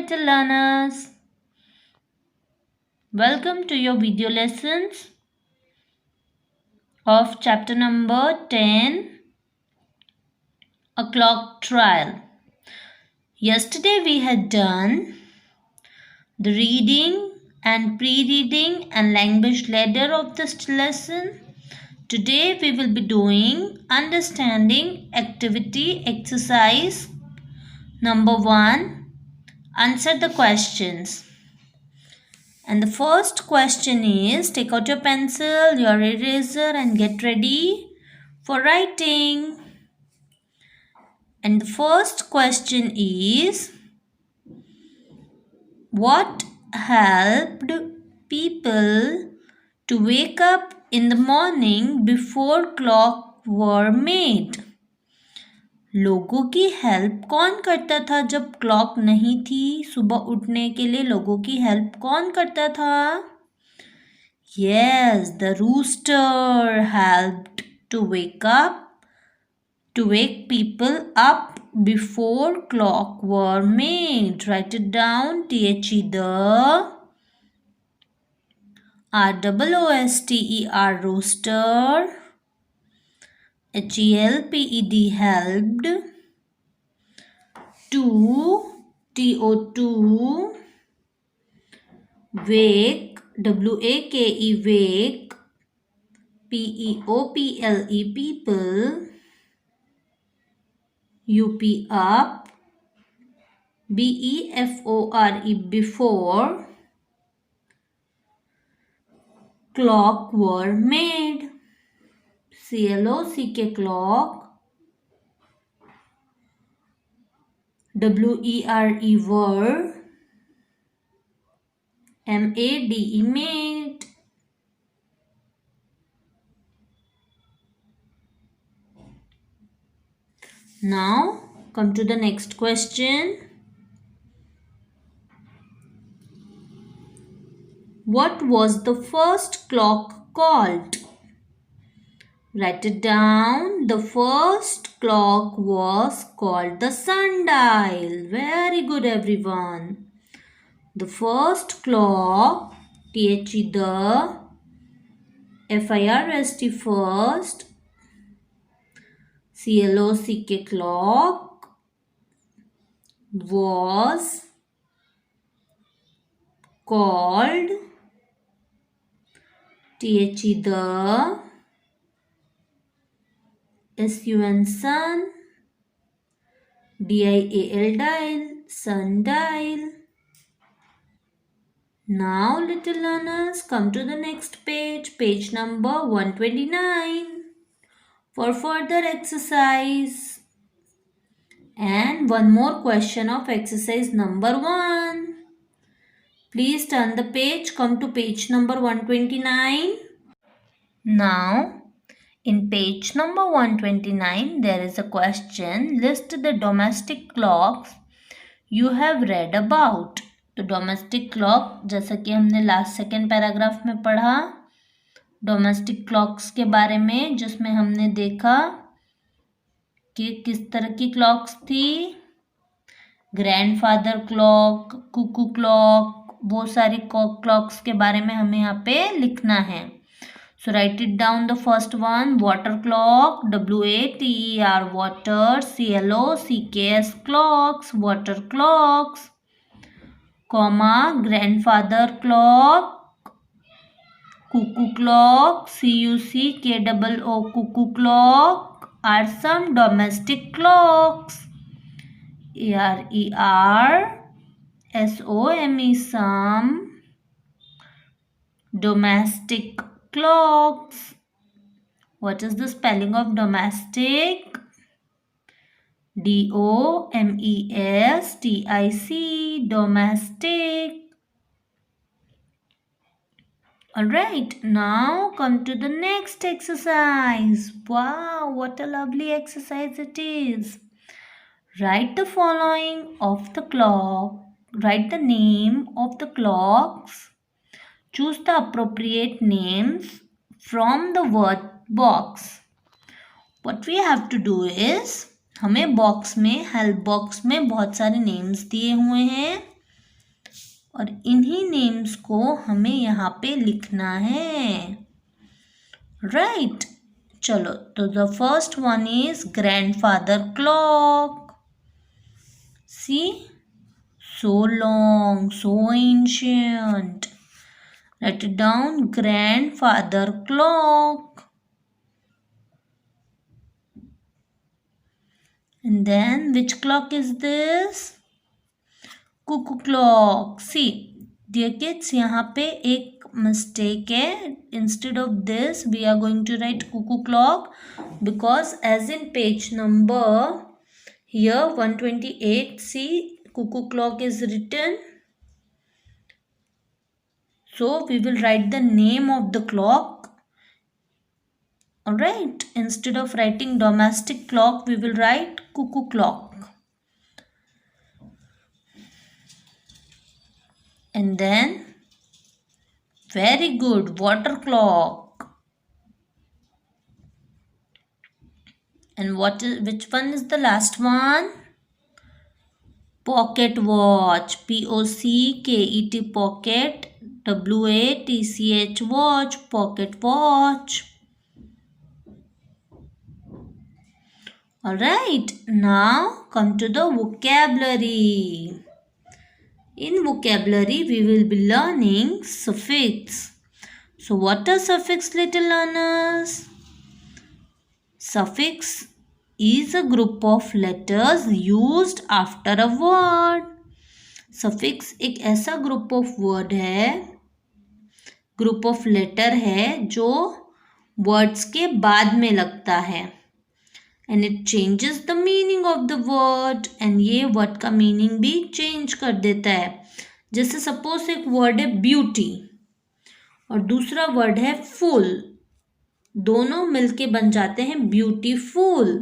little learners. Welcome to your video lessons of chapter number 10, A Clock Trial. Yesterday we had done the reading and pre-reading and language ladder of this lesson. Today we will be doing understanding activity exercise number 1. Answer the questions. And the first question is, take out your pencil, your eraser and get ready for writing. And the first question is, what helped people to wake up in the morning before clock were made? लोगों की help कौन करता था जब clock नहीं थी? सुबह उठने के लिए लोगों की हेल्प कौन करता था? Yes, the rooster helped to wake people up before clock were made. Write it down. The ROOSTER rooster. HELPED helped. TO2 wake, WAKE wake, PEOPLE people, UP up, BEFORE before, clock were made, CLOCK clock, WERE were, MADE made. Now come to the next question. What was the first clock called? Write it down. The first clock was called the sundial. Very good, everyone. The first clock, the FIRST first, CLOCK clock was called the SUN sun, DIAL dial, sundial. Now little learners, come to the next page, page number 129 for further exercise. And one more question of exercise number 1. Please turn the page, come to page number 129. Now, in page number 129, there is a question. List the domestic clocks you have read about. तो domestic clock, जैसा कि हमने last second paragraph में पढ़ा, domestic clocks के बारे में, जिसमें हमने देखा कि किस तरह की क्लॉक्स थी. ग्रैंडफादर क्लॉक, कुकू क्लॉक, वो सारी क्लॉक्स के बारे में हमें यहाँ पे लिखना है. So write it down. The first one, water clock, WATER water, CLOCKS clocks, water clocks, comma, grandfather clock, cuckoo clock, CUCKOO cuckoo clock are some domestic clocks. ARERSOME some domestic clocks. What is the spelling of domestic? DOMESTIC, domestic. Alright, now come to the next exercise. Wow, what a lovely exercise it is. Write the following of the clock. Write the name of the clocks. Choose the appropriate names from the word box. What we have to do is, हमें box में, help box में बहुत सारे names दिए हुए हैं. और इन्हीं नेम्स को हमें यहाँ पे लिखना है, राइट। चलो, तो the first one is grandfather clock. See, so long, so ancient. Write it down, grandfather clock. And then which clock is this? Cuckoo clock. See, dear kids, यहाँ पे एक mistake है. Instead of this, we are going to write cuckoo clock because as in page number here 128, see, cuckoo clock is written. So we will write the name of the clock. Alright, instead of writing domestic clock, we will write cuckoo clock. And then, very good, water clock. And which one is the last one? Pocket watch. P-O-C-K-E-T, pocket. W-A-T-C-H, watch. Pocket watch. Alright, now come to the vocabulary. In vocabulary, we will be learning suffix. So, what are suffix, little learners? Suffix is a group of letters used after a word. Suffix एक ऐसा group of word है, group of letter है जो words के बाद में लगता है. And it changes the meaning of the word. And ये word का meaning भी change कर देता है. जैसे suppose एक word है beauty और दूसरा word है full, दोनों मिलके बन जाते हैं beautiful.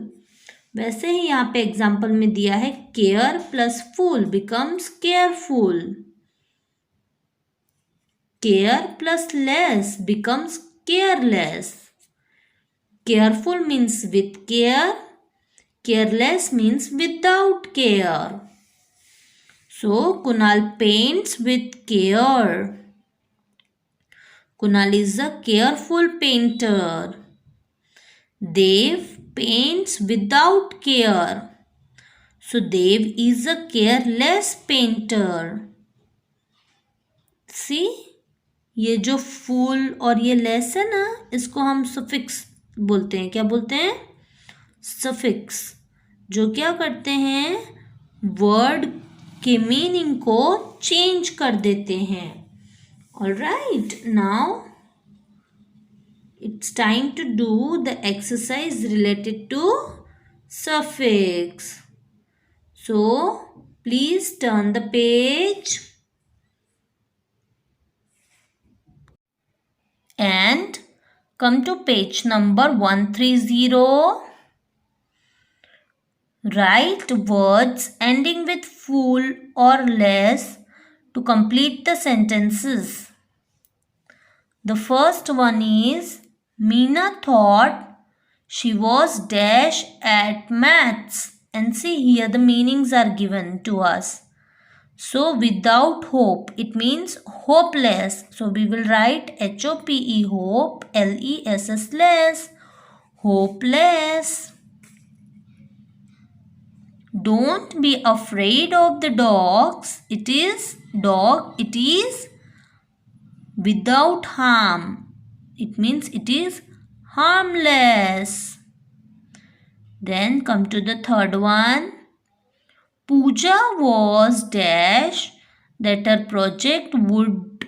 वैसे ही यहाँ पे एग्जाम्पल में दिया है care plus full becomes careful. Care plus less becomes careless. Careful means with care. Careless means without care. So, Kunal paints with care. Kunal is a careful painter. Dev paints without care. So, Dev is a careless painter. See? ये जो full और ये less है ना, इसको हम suffix बोलते हैं. क्या बोलते हैं? सफिक्स. जो क्या करते हैं, वर्ड के मीनिंग को चेंज कर देते हैं. Alright, now it's time to do the exercise related to suffix. So please turn the page and come to page number 130. Write words ending with full or less to complete the sentences. The first one is Meena thought she was dash at maths. And see, here the meanings are given to us. So, without hope, it means hopeless. So, we will write H-O-P-E, hope, L-E-S-S, less, hopeless. Don't be afraid of the dogs. It is dog, it is without harm. It means it is harmless. Then come to the third one. Pooja was dash that her project would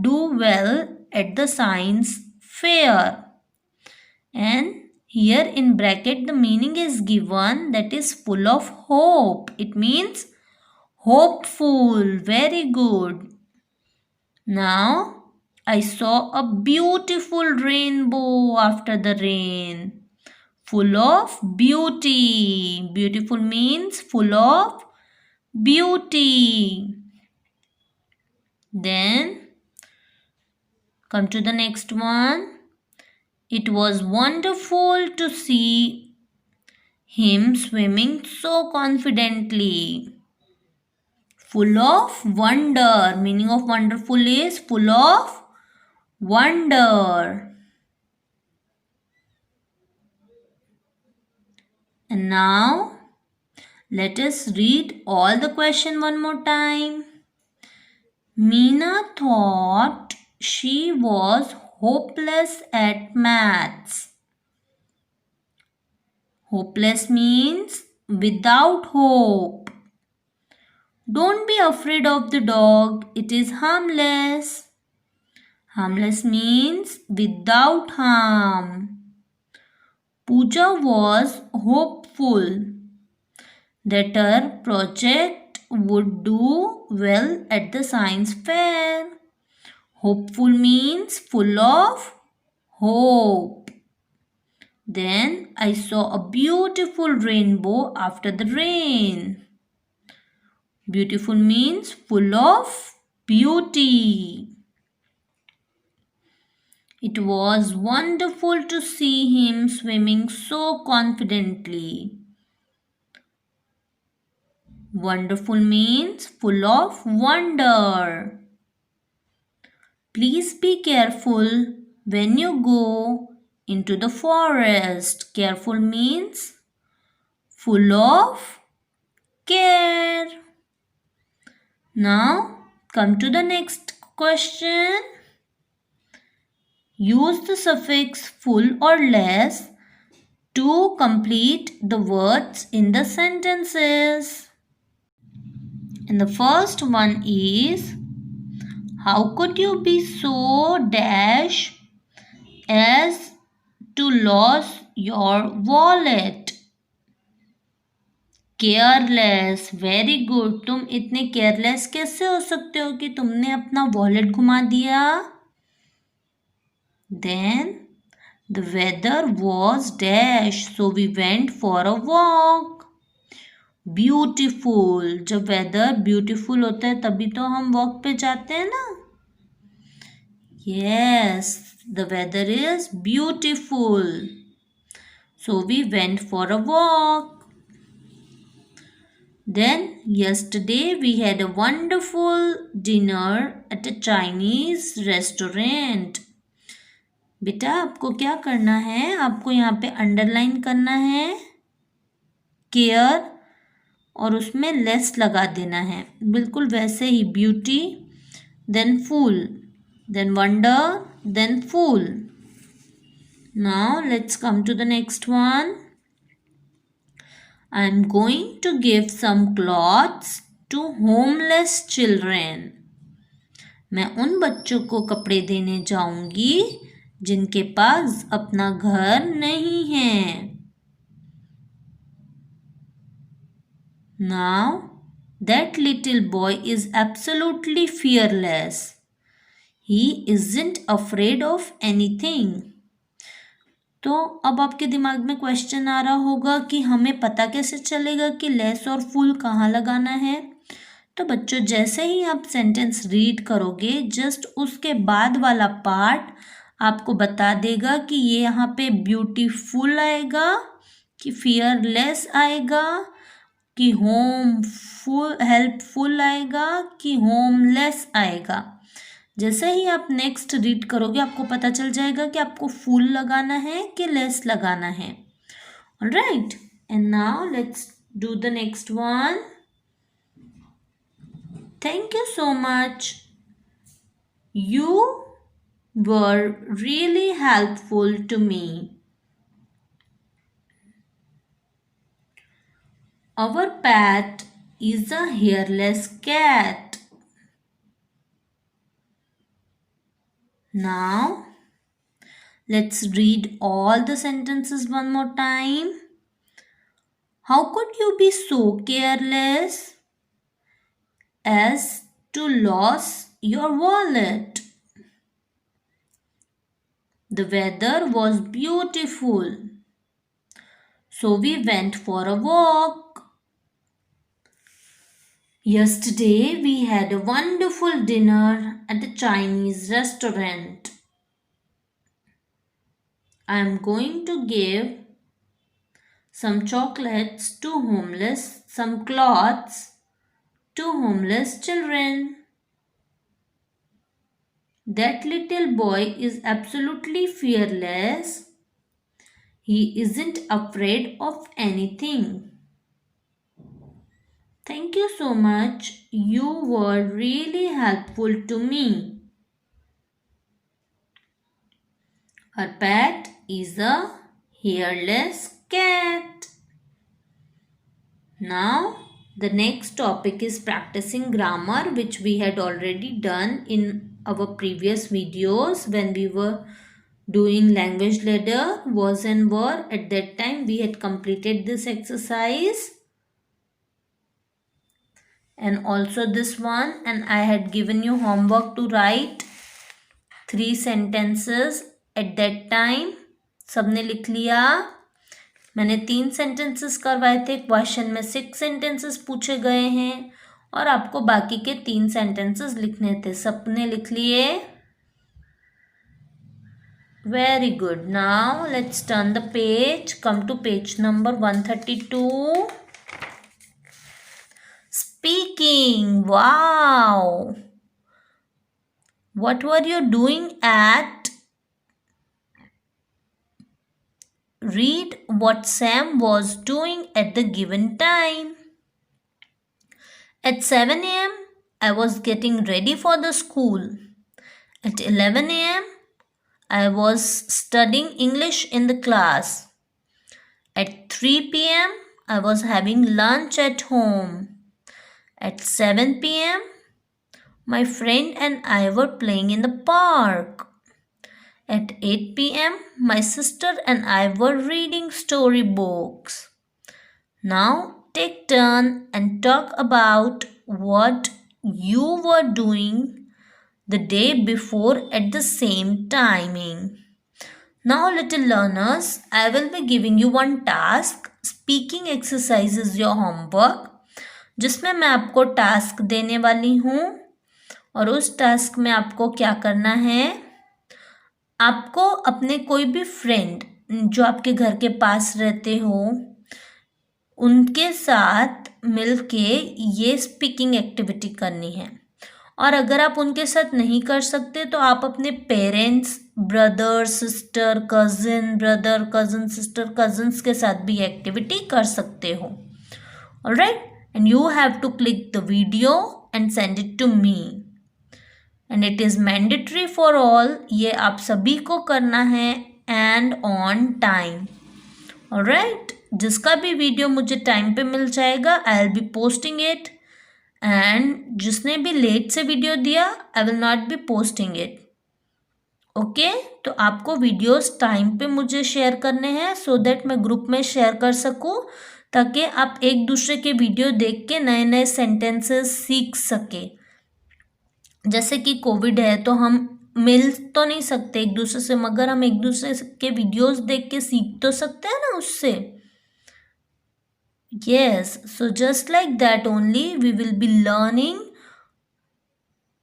do well at the science fair. And here in bracket the meaning is given, that is full of hope. It means hopeful. Very good. Now I saw a beautiful rainbow after the rain. Full of beauty. Beautiful means full of beauty. Then come to the next one. It was wonderful to see him swimming so confidently. Full of wonder. Meaning of wonderful is full of wonder. And now let us read all the question one more time. Meena thought she was hopeless at maths. Hopeless means without hope. Don't be afraid of the dog, it is harmless. Harmless means without harm. Pooja was hopeful that her project would do well at the science fair. Hopeful means full of hope. Then I saw a beautiful rainbow after the rain. Beautiful means full of beauty. It was wonderful to see him swimming so confidently. Wonderful means full of wonder. Please be careful when you go into the forest. Careful means full of care. Now come to the next question. Use the suffix full or less to complete the words in the sentences. And the first one is, how could you be so dash as to lose your wallet? Careless. Very good. तुम इतने careless कैसे हो सकते हो कि तुमने अपना wallet घुमा दिया? Then the weather was dash so we went for a walk. Beautiful. जब वेदर ब्यूटिफुल होता है तभी तो हम वॉक पे जाते हैं ना. Yes, the weather is beautiful so we went for a walk. Then yesterday we had a wonderful dinner at a Chinese restaurant. बेटा आपको क्या करना है? आपको यहाँ पे अंडरलाइन करना है केयर और उसमें लेस लगा देना है. बिल्कुल वैसे ही beauty, then full, then wonder, then full. Now let's come to the next one. I am going to give some clothes to homeless children. मैं उन बच्चों को कपड़े देने जाऊंगी जिनके पास अपना घर नहीं है. Now that little boy is absolutely fearless. He isn't afraid of anything. तो अब आपके दिमाग में क्वेश्चन आ रहा होगा कि हमें पता कैसे चलेगा कि लेस और फुल कहाँ लगाना है. तो बच्चों जैसे ही आप सेंटेंस रीड करोगे जस्ट उसके बाद वाला पार्ट आपको बता देगा कि ये यहाँ पे ब्यूटीफुल आएगा कि फियरलेस आएगा कि होमफुल हेल्पफुल आएगा कि होमलेस आएगा. जैसे ही आप नेक्स्ट रीड करोगे आपको पता चल जाएगा कि आपको फुल लगाना है कि लेस लगाना है. Alright, and now let's do the next one. Thank you so much. You were really helpful to me. Our pet is a hairless cat. Now, let's read all the sentences one more time. How could you be so careless as to lose your wallet? The weather was beautiful, so we went for a walk. Yesterday we had a wonderful dinner at a Chinese restaurant. I am going to give some chocolates to homeless, some cloths to homeless children. That little boy is absolutely fearless. He isn't afraid of anything. Thank you so much. You were really helpful to me. Our pet is a hairless cat. Now, the next topic is practicing grammar, which we had already done in our previous videos when we were doing language ladder, was and were. At that time, we had completed this exercise and also this one, and I had given you homework to write 3 sentences at that time. सबने लिख लिया. मैंने 3 sentences करवाए थे. Question में 6 sentences पूछे गए हैं और आपको बाकी के 3 सेंटेंसेस लिखने थे. सबने लिख लिए? Very good. Now let's turn the page. Come to page number 132. Speaking. Wow. What were you doing at? Read what Sam was doing at the given time. At 7 a.m., I was getting ready for the school. At 11 a.m., I was studying English in the class. At 3 p.m., I was having lunch at home. At 7 p.m., my friend and I were playing in the park. At 8 p.m., my sister and I were reading storybooks. Now take turn and talk about what you were doing the day before at the same timing. Now little learners, I will be giving you one task. Speaking exercise is your homework, जिसमें मैं आपको task देने वाली हूँ और उस task में आपको क्या करना है. आपको अपने कोई भी फ्रेंड जो आपके घर के पास रहते हो उनके साथ मिलके ये स्पीकिंग एक्टिविटी करनी है. और अगर आप उनके साथ नहीं कर सकते तो आप अपने parents, brother sister, cousin, brother cousin sister, cousins के साथ भी एक्टिविटी कर सकते हो. Alright, and you have to click the video and send it to me. And it is mandatory for all. ये आप सभी को करना है एंड ऑन टाइम. ऑलराइट, जिसका भी वीडियो मुझे टाइम पे मिल जाएगा I will be posting it. And जिसने भी लेट से वीडियो दिया I will not be posting it. Okay, तो आपको वीडियोस टाइम पे मुझे शेयर करने हैं सो दैट मैं ग्रुप में शेयर कर सकूं, ताकि आप एक दूसरे के वीडियो देख के नए नए सेंटेंसेस सीख सके. जैसे कि कोविड है तो हम मिल तो नहीं सकते एक दूसरे से, मगर हम एक दूसरे के वीडियोस देख के सीख तो सकते हैं ना उससे. Yes, so just like that only we will be learning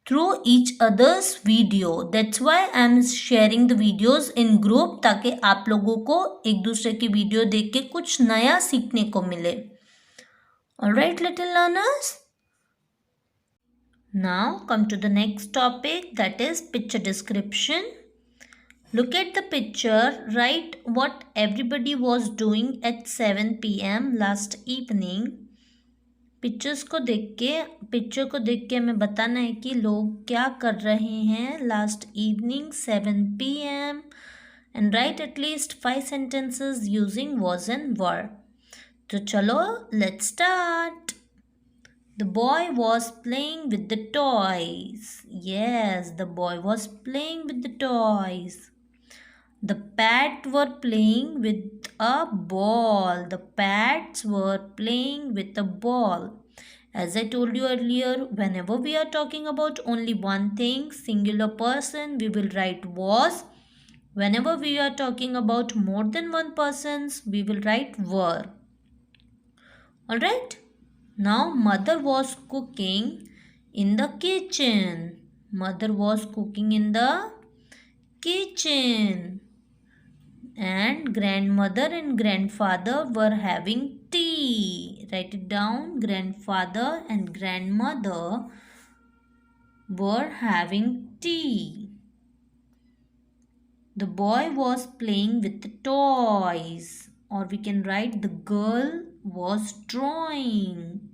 through each other's video. That's why I am sharing the videos in group, ताकि आप लोगों को एक दूसरे की वीडियो देख के कुछ नया सीखने को मिले. Alright, little learners. Now come to the next topic, that is picture description. Look at the picture. Write what everybody was doing at 7 p.m. last evening. Picture को देख के हमें बताना है कि लोग क्या कर रहे हैं last evening 7 p.m. and write at least 5 sentences using was and were. तो चलो let's start. The boy was playing with the toys. Yes, the boy was playing with the toys. The pets were playing with a ball. The pets were playing with a ball. As I told you earlier, whenever we are talking about only one thing, singular person, we will write was. Whenever we are talking about more than one persons, we will write were. Alright? Now, mother was cooking in the kitchen. Mother was cooking in the kitchen. And grandmother and grandfather were having tea. Write it down. Grandfather and grandmother were having tea. The boy was playing with the toys. Or we can write the girl was drawing.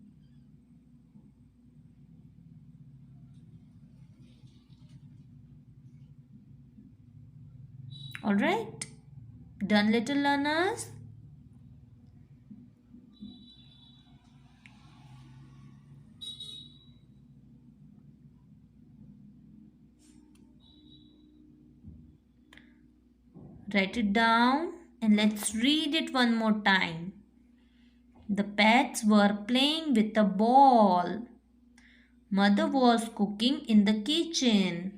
Alright? Done, little learners? Write it down and let's read it one more time. The pets were playing with a ball. Mother was cooking in the kitchen.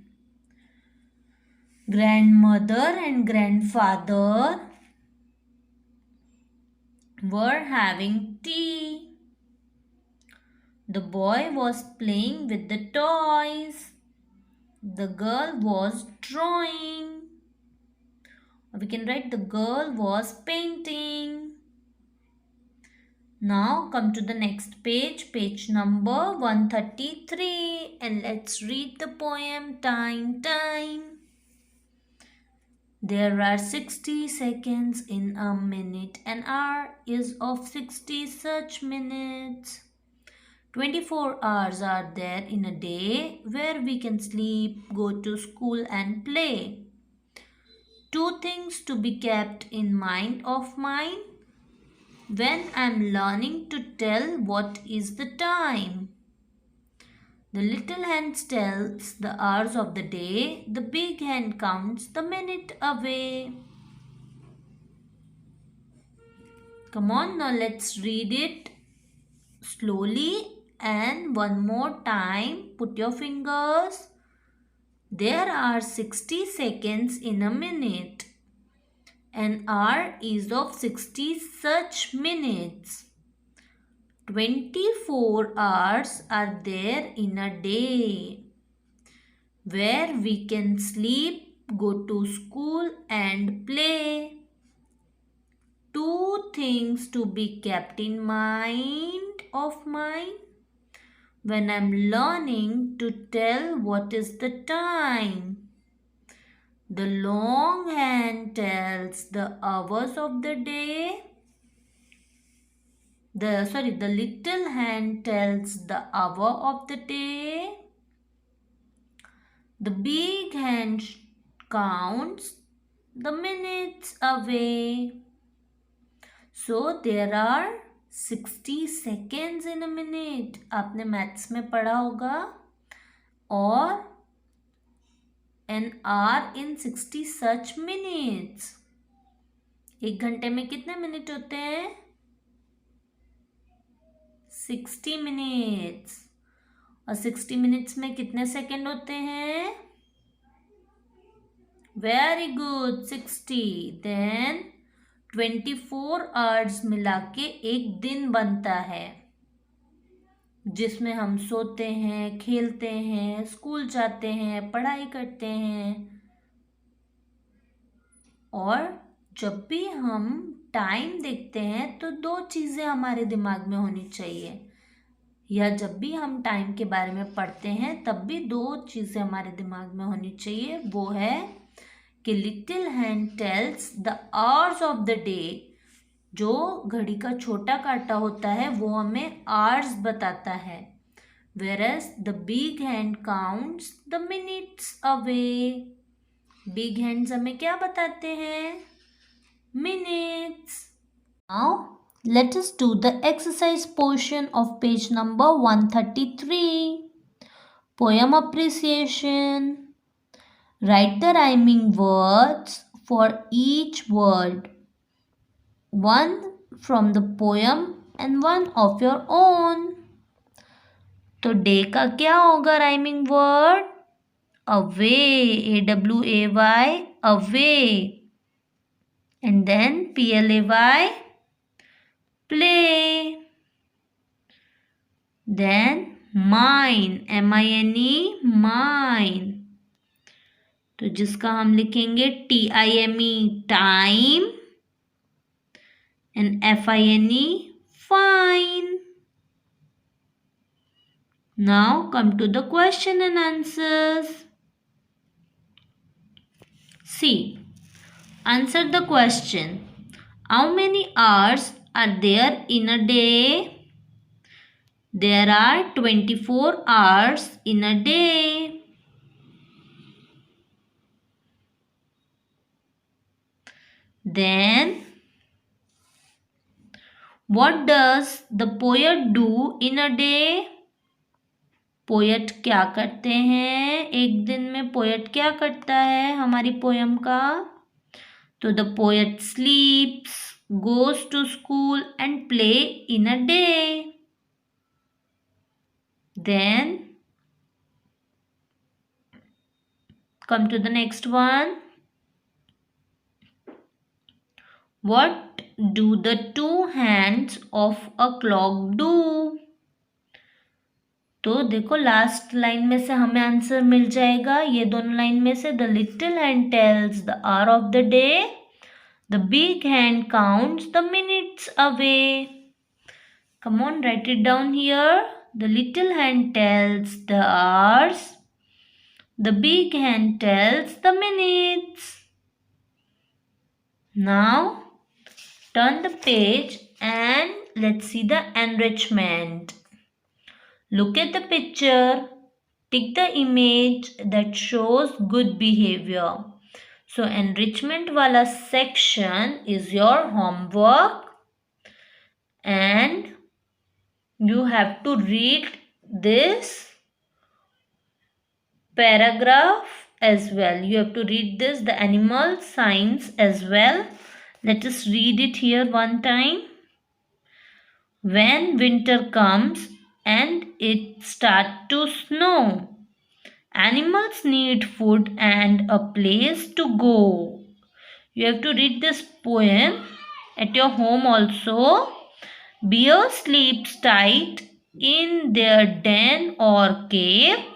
Grandmother and grandfather were having tea. The boy was playing with the toys. The girl was drawing. We can write the girl was painting. Now come to the next page, page number 133, and let's read the poem Time. There are 60 seconds in a minute. An hour is of 60 such minutes. 24 hours are there in a day where we can sleep, go to school and play. Two things to be kept in mind of mine when I'm learning to tell what is the time. The little hand tells the hours of the day, the big hand counts the minute away. Come on, now let's read it slowly and one more time. Put your fingers. There are 60 seconds in a minute. An hour is of 60 such minutes. 24 hours are there in a day where we can sleep, go to school and play. Two things to be kept in mind of mine when I'm learning to tell what is the time. The long hand tells the hours of the day. The little hand tells the hour of the day. The big hand counts the minutes away. So there are 60 seconds in a minute. आपने maths में पढ़ा होगा. और an hour in 60 such minutes. एक घंटे में कितने minute होते हैं? 60 minutes. और 60 minutes में कितने सेकंड होते हैं? Very good, 60. Then 24 hours मिला के एक दिन बनता है जिसमें हम सोते हैं, खेलते हैं, स्कूल जाते हैं, पढ़ाई करते हैं. और जब भी हम टाइम देखते हैं तो दो चीज़ें हमारे दिमाग में होनी चाहिए, या जब भी हम टाइम के बारे में पढ़ते हैं तब भी दो चीज़ें हमारे दिमाग में होनी चाहिए. वो है कि little hand tells the hours of the day. जो घड़ी का छोटा कांटा होता है वो हमें आवर्स बताता है. whereas the big hand counts the minutes away. Big hands हमें क्या बताते हैं? Minutes. Now let us do the exercise portion of page number 133. Poem appreciation. Write the rhyming words for each word. One from the poem and one of your own. तो day का क्या होगा rhyming word? Away. AWAY, away. And then PLAY, play. Then mine, MINE, mine. तो जिसका हम लिखेंगे TIME time and FINE fine. Now come to the question and answers. See, answer the question. How many hours are there in a day? There are 24 hours in a day. Then, what does the poet do in a day? Poet क्या करते हैं एक दिन में? Poet क्या करता है हमारी पोयम का? तो the poet sleeps, goes to school and play in a day. Then come to the next one. What do the two hands of a clock do? तो देखो लास्ट लाइन में से हमें आंसर मिल जाएगा ये दोनों लाइन में से. The little hand tells the hour of the day, the big hand counts the minutes away. Come on, right it down here. The little hand tells the hours, the big hand tells the minutes. Now turn the page and let's see the enrichment. Look at the picture. Tick the image that shows good behavior. So enrichment wala section is your homework and you have to read this paragraph as well. You have to read this, the animal signs as well. Let us read it here one time. When winter comes and it starts to snow, animals need food and a place to go. You have to read this poem at your home also. Bear sleeps tight in their den or cave.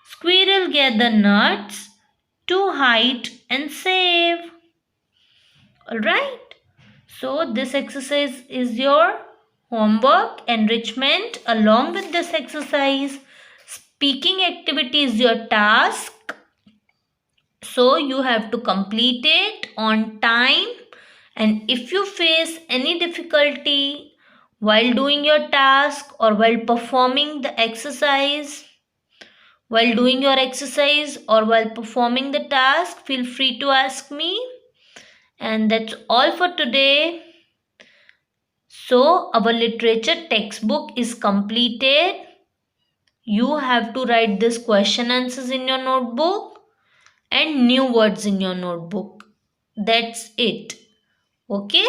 Squirrel gather nuts to hide and save. Alright. So this exercise is your homework enrichment. Along with this exercise, speaking activity is your task. So you have to complete it on time. And if you face any difficulty while doing your task or while performing the exercise, while doing your exercise or while performing the task, feel free to ask me. And that's all for today. So our literature textbook is completed. You have to write this question answers in your notebook and new words in your notebook. That's it. Okay?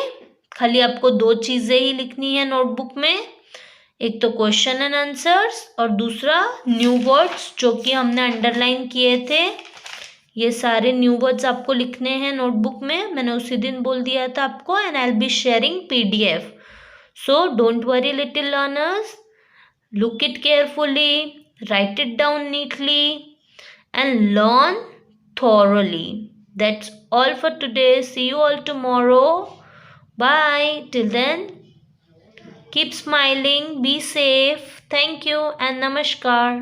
खाली आपको दो चीज़ें ही लिखनी है notebook में. एक तो question and answers और दूसरा न्यू वर्ड्स जो कि हमने अंडरलाइन किए थे. ये सारे न्यू वर्ड्स आपको लिखने हैं नोटबुक में. मैंने उसी दिन बोल दिया था आपको. And I will be sharing PDF. So don't worry little learners, look it carefully, right it down neatly and learn thoroughly. That's all for today. See you all tomorrow. Bye. Till then, keep smiling, be safe. Thank you and namaskar.